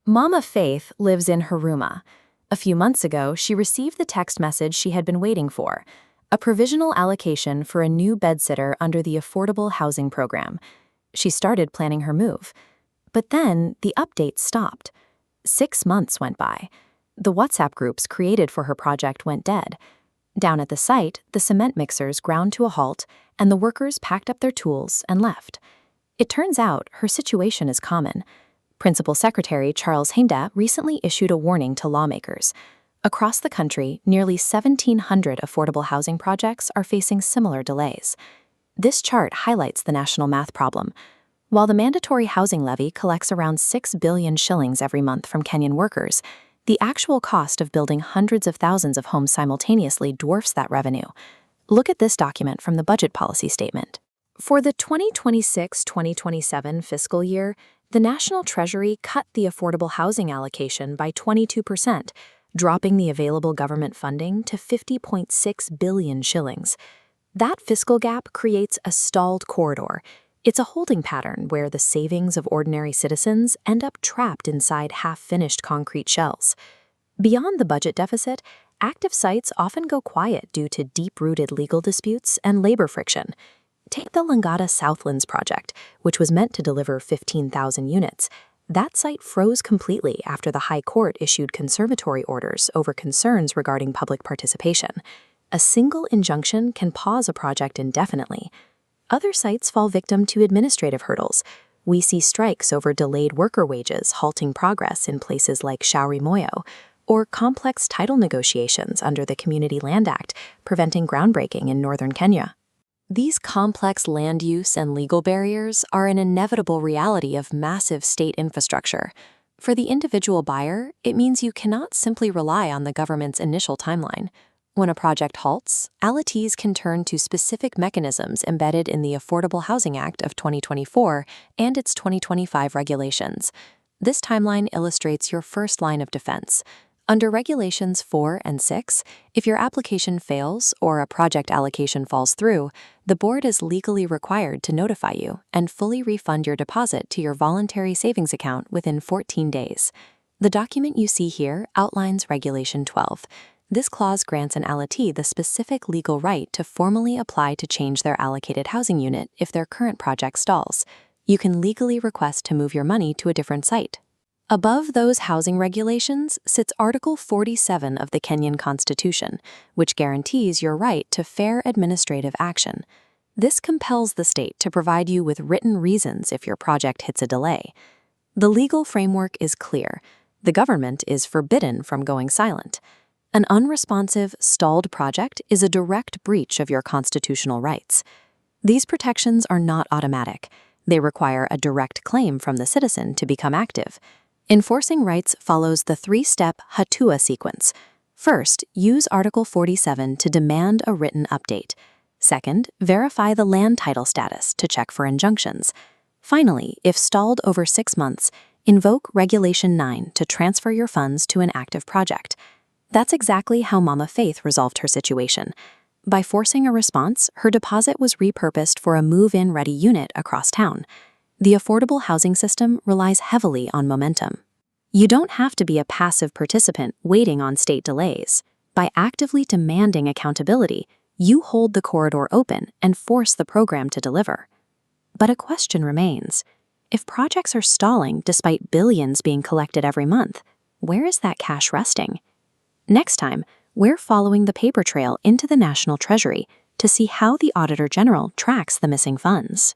Mama Faith lives in Huruma. A few months ago, she received the text message she had been waiting for, a provisional allocation for a new bedsitter under the Affordable Housing Program. She started planning her move. But then the update stopped. 6 months went by. The WhatsApp groups created for her project went dead. Down at the site, the cement mixers ground to a halt, and the workers packed up their tools and left. It turns out her situation is common. Principal Secretary Charles Heinda recently issued a warning to lawmakers. Across the country, nearly 1,700 affordable housing projects are facing similar delays. This chart highlights the national math problem. While the mandatory housing levy collects around 6 billion shillings every month from Kenyan workers, the actual cost of building hundreds of thousands of homes simultaneously dwarfs that revenue. Look at this document from the Budget Policy Statement. For the 2026-2027 fiscal year, the National Treasury cut the affordable housing allocation by 22%, dropping the available government funding to 50.6 billion shillings. That fiscal gap creates a stalled corridor. It's a holding pattern where the savings of ordinary citizens end up trapped inside half-finished concrete shells. Beyond the budget deficit, active sites often go quiet due to deep-rooted legal disputes and labor friction. Take the Langata Southlands project, which was meant to deliver 15,000 units. That site froze completely after the High Court issued conservatory orders over concerns regarding public participation. A single injunction can pause a project indefinitely. Other sites fall victim to administrative hurdles. We see strikes over delayed worker wages halting progress in places like Shauri Moyo, or complex title negotiations under the Community Land Act preventing groundbreaking in northern Kenya. These complex land use and legal barriers are an inevitable reality of massive state infrastructure. For the individual buyer, it means you cannot simply rely on the government's initial timeline. When a project halts, allotees can turn to specific mechanisms embedded in the Affordable Housing Act of 2024 and its 2025 regulations. This timeline illustrates your first line of defense. Under Regulations 4 and 6, if your application fails or a project allocation falls through, the board is legally required to notify you and fully refund your deposit to your voluntary savings account within 14 days. The document you see here outlines Regulation 12. This clause grants an allotee the specific legal right to formally apply to change their allocated housing unit if their current project stalls. You can legally request to move your money to a different site. Above those housing regulations sits Article 47 of the Kenyan Constitution, which guarantees your right to fair administrative action. This compels the state to provide you with written reasons if your project hits a delay. The legal framework is clear. The government is forbidden from going silent. An unresponsive, stalled project is a direct breach of your constitutional rights. These protections are not automatic. They require a direct claim from the citizen to become active. Enforcing rights follows the 3-step Hatua Sequence. First, use Article 47 to demand a written update. Second, verify the land title status to check for injunctions. Finally, if stalled over 6 months, invoke Regulation 9 to transfer your funds to an active project. That's exactly how Mama Faith resolved her situation. By forcing a response, her deposit was repurposed for a move-in ready unit across town. The affordable housing system relies heavily on momentum. You don't have to be a passive participant waiting on state delays. By actively demanding accountability, you hold the corridor open and force the program to deliver. But a question remains. If projects are stalling despite billions being collected every month, where is that cash resting? Next time, we're following the paper trail into the National Treasury to see how the Auditor General tracks the missing funds.